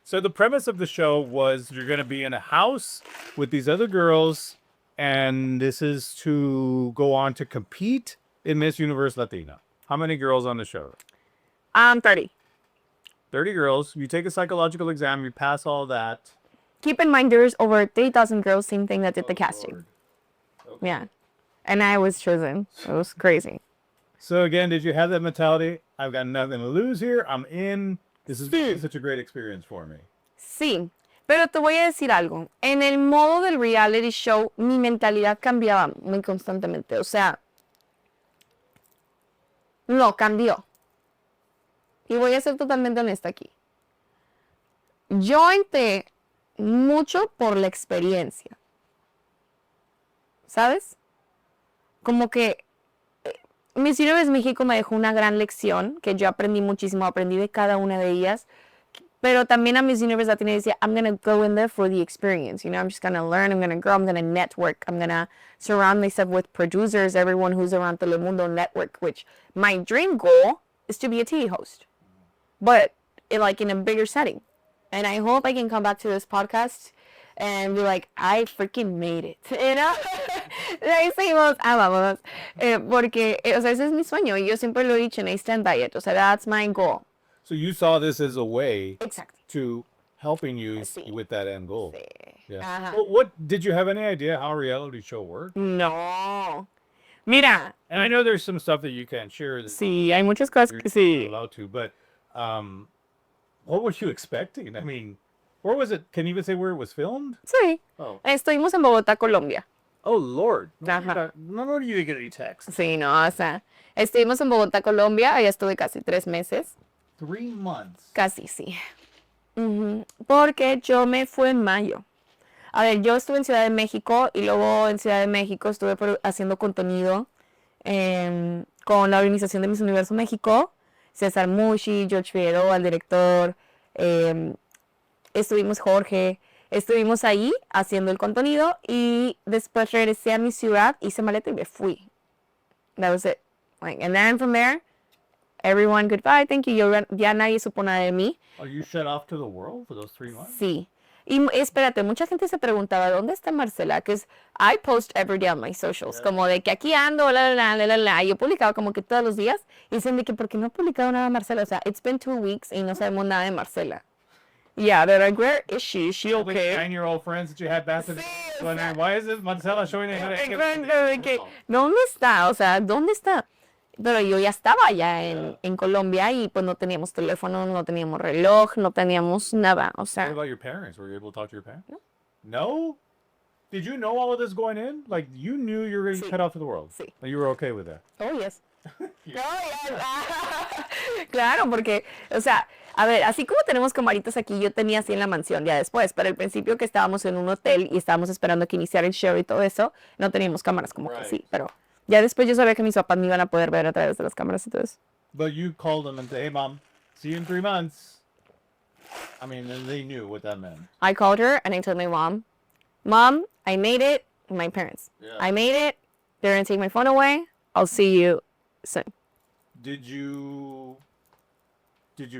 So the premise of the show was you're going to be in a house with these other girls, and this is to go on to compete in Miss Universe Latina. How many girls on the show? 30. 30 girls. You take a psychological exam, you pass all that. Keep in mind, there's over 3,000 girls, same thing that did the casting. Okay. Yeah. And I was chosen. It was crazy. So again, did you have that mentality? I've got nothing to lose here. I'm in. This is such a great experience for me. Sí, pero te voy a decir algo. En el modo del reality show, mi mentalidad cambiaba muy constantemente. O sea, no, cambió. Y voy a ser totalmente honesta aquí. Yo entré mucho por la experiencia. ¿Sabes? Como que Miss Universe México me dejó una gran lección, que yo aprendí muchísimo, aprendí de cada una de ellas. Pero también a Miss Universe Latina decía, I'm going to go in there for the experience. You know, I'm just going to learn, I'm going to grow, I'm going to network. I'm going to surround myself with producers, everyone who's around Telemundo Network, which my dream goal is to be a TV host. But like in a bigger setting. And I hope I can come back to this podcast and be like, I freaking made it. You know? Ahí seguimos, vamos. Porque, o sea, ese es mi sueño. Y yo siempre lo he dicho, and I stand by it. O sea, that's my goal. So you saw this as a way Exactly. to helping you Sí. with that end goal. Sí. Yeah. Ajá. Well, what did you have any idea how a reality show worked? No. Mira. And I know there's some stuff that you can't share that Sí, hay muchas cosas you're que sí. allowed to, but what were you expecting? I mean, where was it? Can you even say where it was filmed? Sí. Oh, Estuvimos en Bogotá, Colombia. oh Lord! Ajá. No, you didn't get any text. Sí, no, o sea, estuvimos en Bogotá, Colombia. Allá estuve casi 3 meses. 3 months. Casi, sí. Porque yo me fui en mayo. A ver, yo estuve en Ciudad de México y luego en Ciudad de México estuve haciendo contenido con la organización de Miss Universo México, César Mushi, George Figueroa, el director, estuvimos Jorge, estuvimos ahí haciendo el contenido y después regresé a mi ciudad, hice maleta y me fui. That was it. Like, and then from there, everyone, goodbye, thank you. Ya nadie supo nada de mí. Are you shut off to the world for those 3 months? Sí. Y espérate, mucha gente se preguntaba, ¿dónde está Marcela? Que I post every day on my socials, como de que aquí ando, la. Yo publicaba como que todos los días y dicen de que ¿por qué no he publicado nada de Marcela? O sea, it's been 2 weeks y no sabemos nada de Marcela. Yeah, they're like, where is she? Is she All the okay? 9-year-old friends that you had back then, Sí, wondering, why is this Marcela showing it? Exacto, de que, ¿dónde está? O sea, ¿dónde está? Pero yo ya estaba allá en Colombia y pues no teníamos teléfono, no teníamos reloj, no teníamos nada, o What sea. about your parents? Were you able to talk to your parents? No. No? Did you know all of this going in? Like, you knew you were going to Sí. cut off to the world? Sí. And you were okay with that? Oh, yes. Oh, yes. Claro, porque, o sea, a ver, así como tenemos camaritas aquí, yo tenía así en la mansión ya después, pero al principio que estábamos en un hotel y estábamos esperando que iniciara el show y todo eso, no teníamos cámaras como que Right. sí, pero ya después yo sabía que mis papás me iban a poder ver a través de las cámaras y todo eso. But you called them and said, hey, Mom, see you in 3 months. I mean, and they knew what that meant. I called her and I told my mom, Mom, I made it. My parents, Yeah. I made it. They're going to take my phone away. I'll see you soon. Did you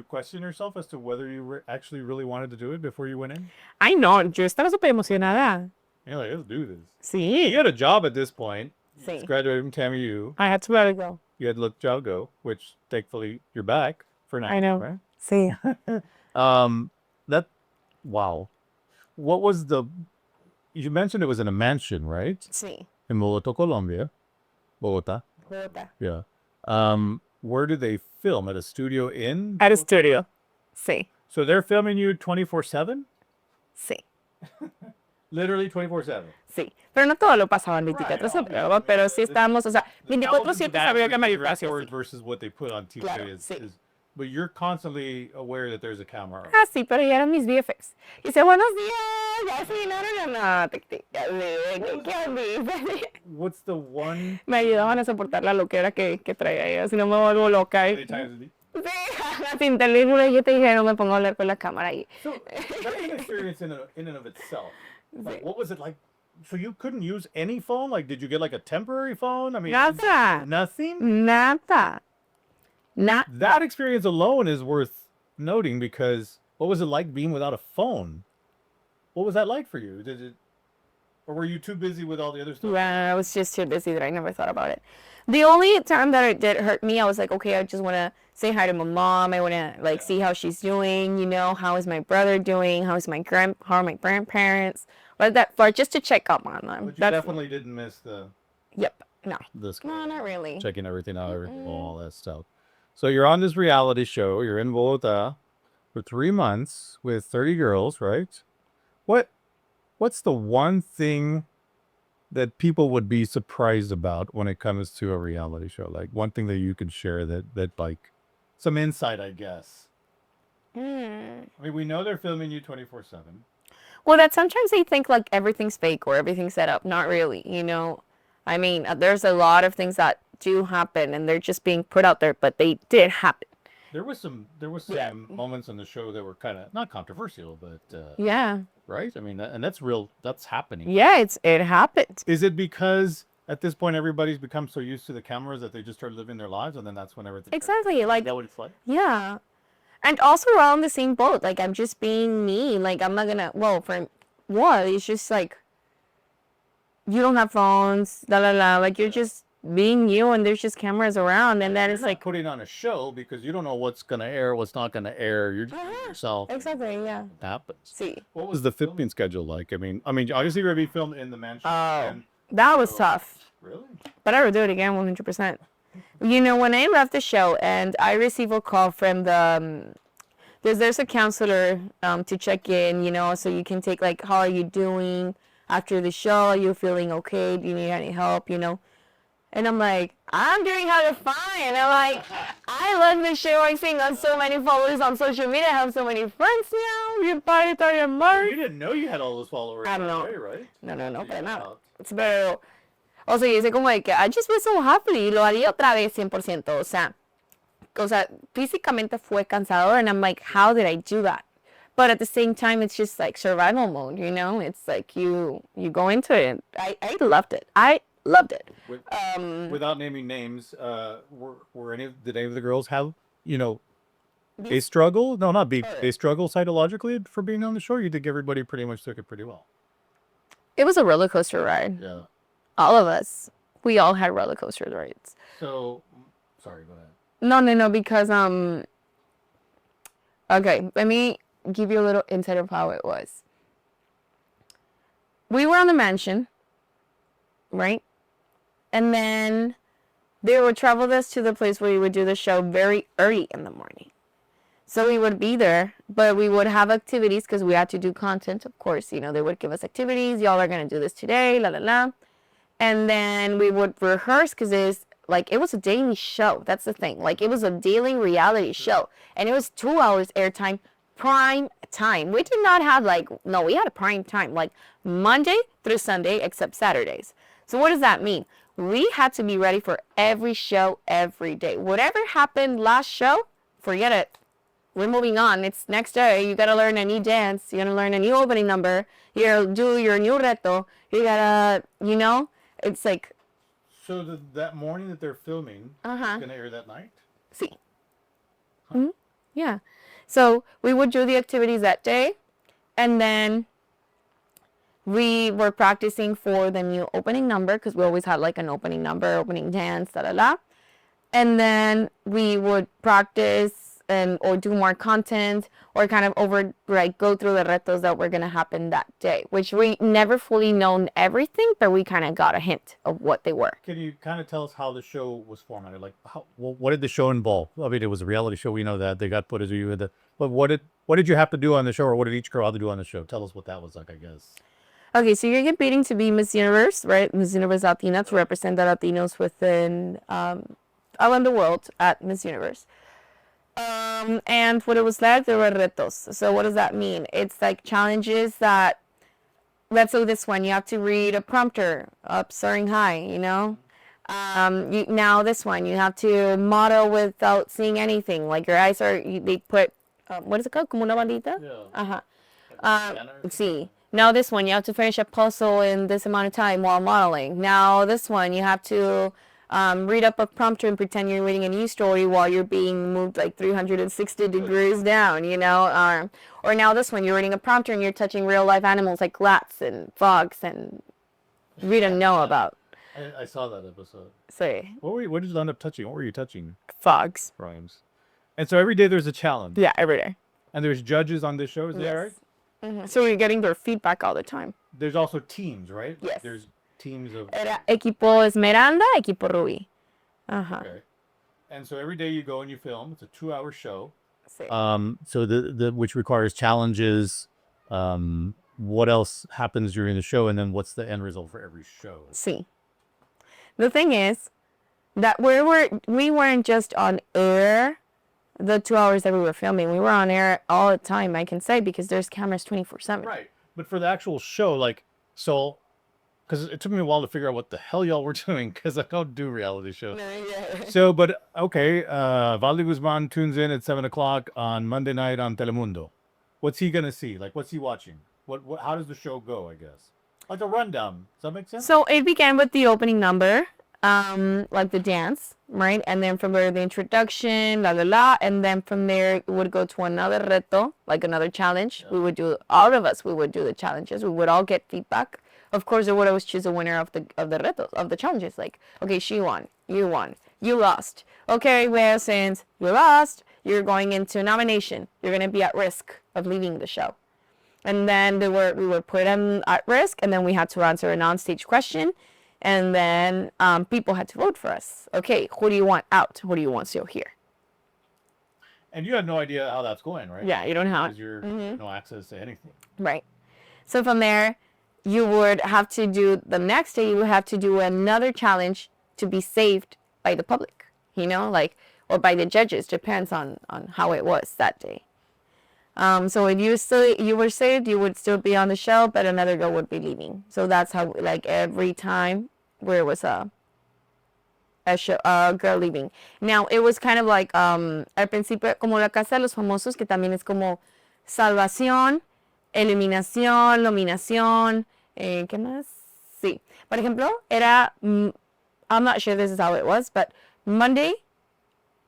question yourself as to whether you actually really wanted to do it before you went in? Ay, no, yo estaba súper emocionada. You're like, let's do this. Sí. You had a job at this point. Sí. You graduated from TAMU. I had to let it go. You had to let the job go, which thankfully you're back for now. I know. Right? Sí. Wow. What was you mentioned it was in a mansion, right? Sí. In Bogotá, Colombia. Bogotá. Bogotá. Yeah. Where do they film? At a studio in? At a studio. Sí. So they're filming you 24/7? Sí. Literally 24/7. Sí. Pero no todo lo pasaban 24/7, pero sí estábamos, o sea, 24/7 había cámara y espacio. Hours versus what they put on TV Claro, is, sí. but you're constantly aware that there's a camera. Ah, sí, pero ya eran mis VFX. Y dice, buenos días, ya sí, no, tic, What's the one? me ayudaban a soportar la loquera que traía ella, si no me vuelvo loca. Many times a day? Sí, sin teléfono, yo te dije, no me pongo a hablar con la cámara ahí. So that's an experience in and of itself. Like, what was it like? So you couldn't use any phone? Like, did you get like a temporary phone? I mean, Nada. nothing? Nada. That experience alone is worth noting because What was it like being without a phone? What was that like for you? Did it, or were you too busy with all the other stuff? I was just too busy that I never thought about it. The only time that it did hurt me, I was like, okay, I just want to say hi to my mom. I want to like see how she's doing. You know, how is my brother doing? How are my grandparents? But that far, just to check up on them. But you definitely didn't miss Yep. No. this No, not really. checking everything out, all that stuff. So you're on this reality show. You're in Bogota for 3 months with 30 girls, right? What's the one thing that people would be surprised about when it comes to a reality show? Like one thing that you could share that like some insight, I guess. I mean, we know they're filming you 24/7. Well, that sometimes they think like everything's fake or everything's set up. Not really, you know. I mean, there's a lot of things that do happen and they're just being put out there, but they did happen. There was some moments on the show that were kind of not controversial, but Yeah. right? I mean, and that's real. That's happening. Yeah, it happened. Is it because at this point everybody's become so used to the cameras that they just start living their lives, and then that's when everything? Exactly. Like, Is that what it's like? yeah. And also we're all in the same boat. Like, I'm just being me. Like, I'm not gonna, well, for what? It's just like, you don't have phones, la la la. Like, you're just being you and there's just cameras around. And then it's like, putting on a show because you don't know what's going to air, what's not going to air. You're just being yourself. exactly, yeah. It happens. See. What was the filming schedule like? I mean, obviously you're going to be filmed in the mansion. Oh, that was tough. Really? But I would do it again 100%. You know, when I left the show and I received a call from the, there's a counselor to check in, you know, so you can take like, how are you doing after the show? Are you feeling okay? Do you need any help, you know? And I'm like, I'm doing how to fine. And I'm like, I love the show. I think on so many followers on social media. I have so many friends now. You didn't know you had all those followers. I don't know. Right, right? No, para nada. Pero, o sea, yo hice como de que I just was so happy y lo haría otra vez 100%. O sea, físicamente fue cansador and I'm like, how did I do that? But at the same time, it's just like survival mode, you know? It's like you go into it. I loved it. I loved it. Without naming names, did any of the girls have, you know, a struggle? No, not beef. A struggle psychologically for being on the show? You think everybody pretty much took it pretty well? It was a roller coaster ride. Yeah. All of us. We all had roller coaster rides. So, sorry, go ahead. No, because, okay, let me give you a little insight of how it was. We were on the mansion, right? And then they would travel us to the place where we would do the show very early in the morning. So we would be there, but we would have activities because we had to do content, of course. You know, they would give us activities. Y'all are going to do this today, la la la. And then we would rehearse because it was a daily show. That's the thing. Like, it was a daily reality show. And it was 2 hours airtime, prime time. We did not have we had a prime time, like Monday through Sunday, except Saturdays. So what does that mean? We had to be ready for every show every day. Whatever happened last show, forget it. We're moving on. It's next day. You got to learn a new dance. You got to learn a new opening number. You got to do your new reto. You got to, you know, it's like. So that morning that they're filming, it's going to air that night? See. Mm-hmm. Yeah. So we would do the activities that day. And then we were practicing for the new opening number because we always had like an opening number, opening dance, da da da. And then we would practice or do more content or kind of go through the retos that were going to happen that day, which we never fully known everything, but we kind of got a hint of what they were. Can you kind of tell us how the show was formatted? Like, what did the show involve? I mean, it was a reality show. We know that they got footage of you. But what did you have to do on the show, or what did each girl have to do on the show? Tell us what that was like, I guess. Okay, so you're competing to be Miss Universe, right? Miss Universe Latina, to represent the Latinos within around the world at Miss Universe. And what it was like, there were retos. So what does that mean? It's like challenges that, let's say this one, you have to read a prompter up soaring high, you know? Now this one, you have to model without seeing anything. Like your eyes they put, what is it called? Como una bandita? Yeah. See. Now this one, you have to finish a puzzle in this amount of time while modeling. Now this one, you have to read up a prompter and pretend you're reading a news story while you're being moved like 360 degrees down, you know? Or now this one, you're reading a prompter and you're touching real life animals like rats and frogs and we don't know about. I saw that episode. So, What did you end up touching? What were you touching? frogs. Rhymes. And so every day there's a challenge. Yeah, every day. And there's judges on this show, is that right? So we're getting their feedback all the time. There's also teams, right? Yes. There's teams of... Era equipo Esmeralda, equipo Rubí. Ajá. Okay. And so every day you go and you film. It's a 2-hour show. Sí. So the which requires challenges. What else happens during the show, and then what's the end result for every show? Sí. The thing is that we weren't just on air the 2 hours that we were filming. We were on air all the time, I can say, because there's cameras 24/7. Right. But for the actual show, like, so, because it took me a while to figure out what the hell y'all were doing, because I don't do reality shows. So, but okay, Valde Guzman tunes in at 7 o'clock on Monday night on Telemundo. What's he gonna see? Like, what's he watching? What? How does the show go? I guess like a rundown. Does that make sense? So it began with the opening number, like the dance, right? And then from there, the introduction, la la la. And then from there, it would go to another reto, like another challenge. Yeah. We would do, all of us, we would do the challenges. We would all get feedback. Of course, they would always choose a winner of the retos, of the challenges. Like, okay, she won, you lost. Okay, well, since you lost, you're going into nomination. You're going to be at risk of leaving the show. And then we were put at risk, and then we had to answer an onstage question, and then people had to vote for us. Okay, who do you want out? Who do you want still here? And you had no idea how that's going, right? Yeah, you don't have because you're no access to anything. Right. So from there, you would have to do the next day. You would have to do another challenge to be saved by the public, you know, like, or by the judges. Depends on how it was that day. So if you were saved, you would still be on the show, but another girl would be leaving. So that's how, like, every time where it was a girl leaving. Now, it was kind of like, al principio, como la Casa de los Famosos, que también es como salvación, eliminación, nominación, ¿qué más? Sí. Por ejemplo, era, I'm not sure this is how it was, but Monday,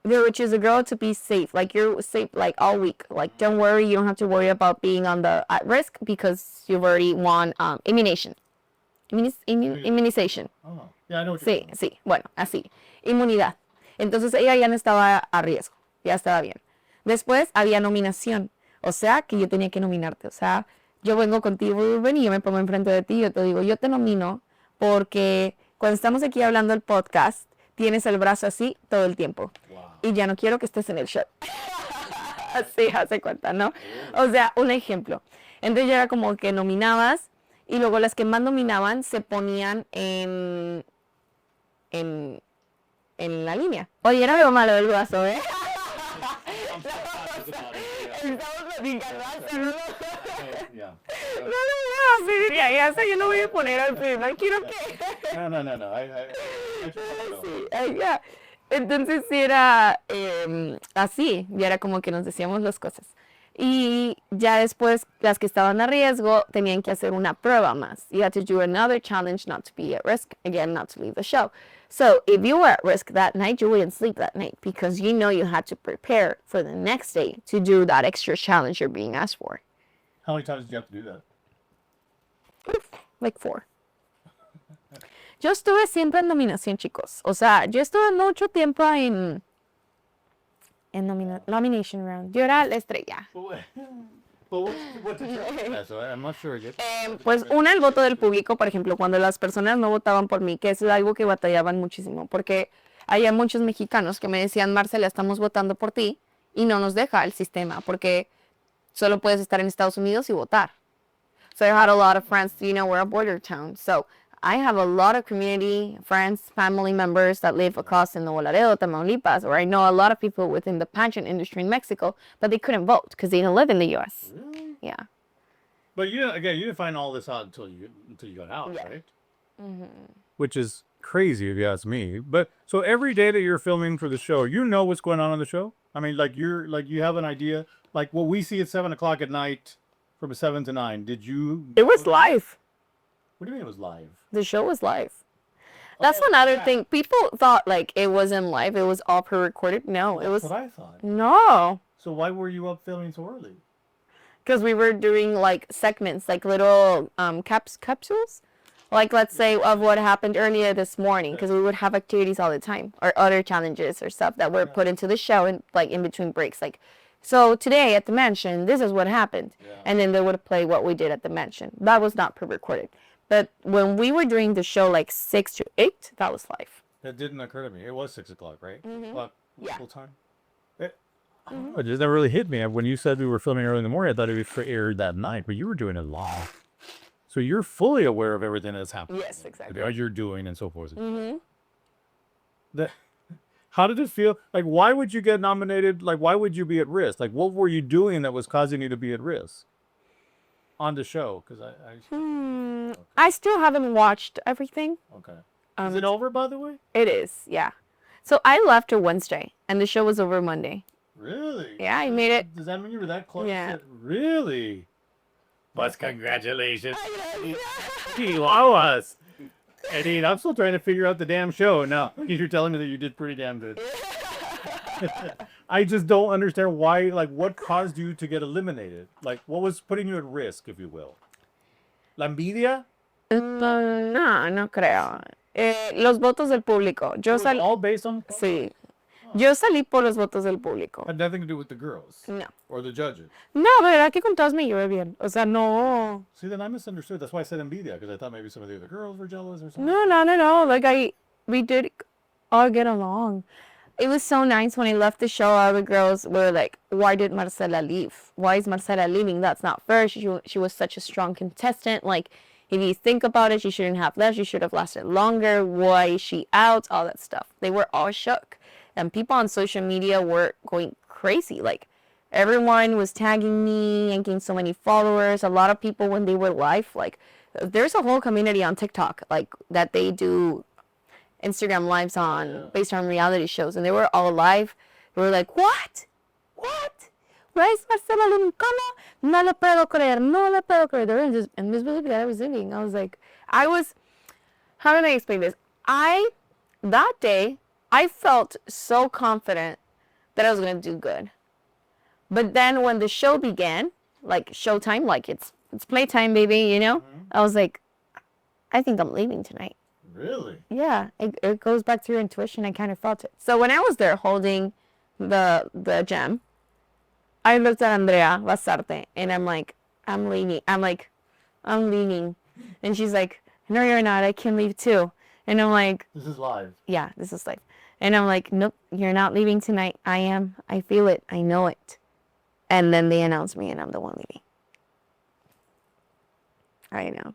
they would choose a girl to be safe. Like, you're safe, like, all week. Like, don't worry, you don't have to worry about being at risk because you've already won immunization. Immunization. Oh, yeah, I know what you're saying. Sí, bueno, así. Inmunidad. Entonces, ella ya no estaba a riesgo. Ya estaba bien. Después, había nominación. O sea, que yo tenía que nominarte. O sea, yo vengo contigo, Rubén, y yo me pongo enfrente de ti y yo te digo, yo te nomino porque cuando estamos aquí hablando el podcast, tienes el brazo así todo el tiempo. Wow. Y ya no quiero que estés en el show. Así, hace cuenta, ¿no? O sea, un ejemplo. Entonces ya era como que nominabas y luego las que más nominaban se ponían en la línea. Oye, era algo malo del brazo, ¿eh? Estamos platicando. No, ya sé, yo no voy a poner al fin, no quiero que... No. Sí, ya. Entonces sí era así, ya era como que nos decíamos las cosas. Y ya después, las que estaban a riesgo tenían que hacer una prueba más. You had to do another challenge not to be at risk, again, not to leave the show. So if you were at risk that night, you wouldn't sleep that night because you know you had to prepare for the next day to do that extra challenge you're being asked for. How many times did you have to do that? Like 4. Yo estuve siempre en nominación, chicos. O sea, yo estuve mucho tiempo en nomination round. Yo era la estrella. I'm not sure yet. Pues el voto del público, por ejemplo, cuando las personas no votaban por mí, que es algo que batallaban muchísimo, porque había muchos mexicanos que me decían, Marcela, estamos votando por ti, y no nos deja el sistema, porque solo puedes estar en Estados Unidos y votar. So I had a lot of friends, you know, we're a border town, so I have a lot of community, friends, family members that live across in the Laredo, Tamaulipas, or I know a lot of people within the pageant industry in Mexico, but they couldn't vote because they didn't live in the U.S. Really? Yeah. But you didn't find all this out until you got out, yeah. Right? Mm-hmm. Which is crazy if you ask me. But so every day that you're filming for the show, you know what's going on the show? I mean, like you have an idea, like what we see at 7 o'clock at night from 7 to 9. Did you? It was live. What do you mean it was live? The show was live. That's another thing. People thought like it wasn't live. It was all pre-recorded. No, it That's was what I thought. no, So why were you up filming so early? because we were doing like segments, like little capsules, like let's say of what happened earlier this morning. Because we would have activities all the time or other challenges or stuff that were put into the show and like in between breaks, like. So today at the mansion, this is what happened, and then they would play what we did at the mansion. That was not pre-recorded, but when we were doing the show like 6 to 8, that was live. That didn't occur to me. It was 6 o'clock, right? 6 o'clock Yeah. local time. It just never really hit me. When you said we were filming early in the morning, I thought it would aired that night, but you were doing it live. So you're fully aware of everything that's happening. Yes, exactly. What you're doing and so forth. How did it feel? Like, why would you get nominated? Like, why would you be at risk? Like, what were you doing that was causing you to be at risk on the show? Because I still haven't watched everything. Okay. Is it over, by the way? It is, yeah. So I left on Wednesday, and the show was over Monday. Really? Yeah, I made it. Does that mean you were that close? Yeah. Really? But congratulations. You owe us. Eddie, I'm still trying to figure out the damn show. Now, you're telling me that you did pretty damn good. I just don't understand why, like, what caused you to get eliminated? Like, what was putting you at risk, if you will? La envidia? No, no creo. Los votos del público. Yo Was it all based on? Sí. Yo salí por los votos del público. Had nothing to do with the girls No. or the judges. No, verdad que con todas me llevé bien. O sea, no. See, then I misunderstood. That's why I said envidia, because I thought maybe some of the other girls were jealous or something. No. Like we did all get along. It was so nice when I left the show. All the girls were like, "Why did Marcela leave? Why is Marcela leaving? That's not fair. She was such a strong contestant. Like, if you think about it, she shouldn't have left. She should have lasted longer. Why is she out? All that stuff." They were all shook, and people on social media were going crazy. Like, everyone was tagging me and getting so many followers. A lot of people when they were live, like, there's a whole community on TikTok like that they do Instagram lives on based on reality shows, and they were all live. They were like, what? Why is Marcela leaving? No le puedo creer. They were just in this belief that I was leaving. I was like, how can I explain this? That day, I felt so confident that I was going to do good. But then when the show began, like showtime, like it's playtime, baby, you know? I was like, I think I'm leaving tonight. Really? Yeah, it goes back to your intuition. I kind of felt it. So when I was there holding the gem, I looked at Andrea Basarte, and I'm like, I'm leaving. I'm leaving. And she's like, no, you're not. I can leave too. And I'm like, This is live. yeah, this is life. And I'm like, nope, you're not leaving tonight. I am. I feel it. I know it. And then they announced me, and I'm the one leaving. I know.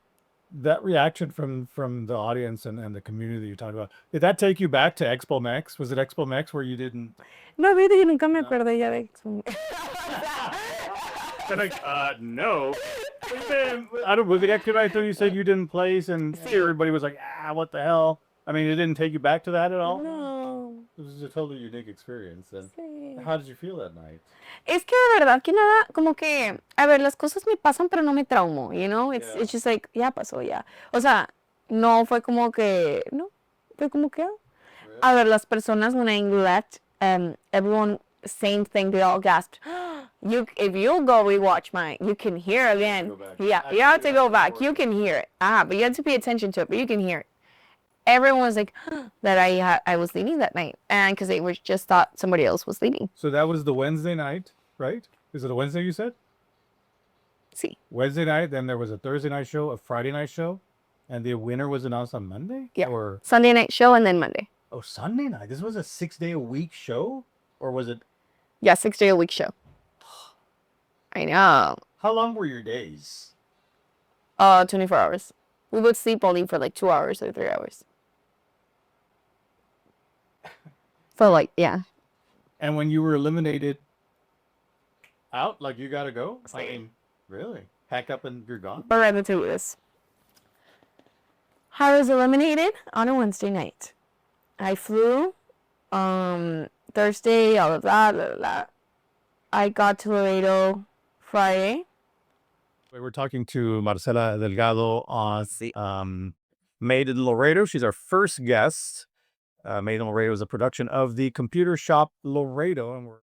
That reaction from the audience and the community that you talked about, did that take you back to Expo Mex? Was it Expo Mex where you didn't? No, viste, yo nunca me acordé ya de They're like, no. I don't believe it. I thought you said you didn't place, and everybody was like, what the hell? I mean, it didn't take you back to that at all? No. It was a totally unique experience. And Sí. how did you feel that night? Es que de verdad que nada, como que, a ver, las cosas me pasan, pero no me traumo, you know? It's just like, ya pasó, ya. O sea, no fue como que, no, fue como que, a ver, las personas, when I left, everyone, same thing, they all gasped. If you go rewatch mine, you can hear again. Yeah, you have to go back. You can hear it. But you have to pay attention to it, but you can hear it. Everyone was like that I was leaving that night, and because they were just thought somebody else was leaving. So that was the Wednesday night, right? Is it a Wednesday you said? See, Wednesday night, then there was a Thursday night show, a Friday night show, and the winner was announced on Monday? Yeah. Or Sunday night show and then Monday. oh, Sunday night. This was a 6-day-a-week show? Or was it? Yeah, 6-day-a-week show. I know. How long were your days? 24 hours. We would sleep only for like 2 hours or 3 hours. So like, yeah. And when you were eliminated out, like you gotta go? I Sí. mean, really? Pack up and you're gone? But right into this. I was eliminated on a Wednesday night. I flew Thursday, all of that, blah, blah, blah. I got to Laredo Friday. We were talking to Marcela Delgado on Made in Laredo. She's our first guest. Made in Laredo is a production of the Computer Shop Laredo, and we're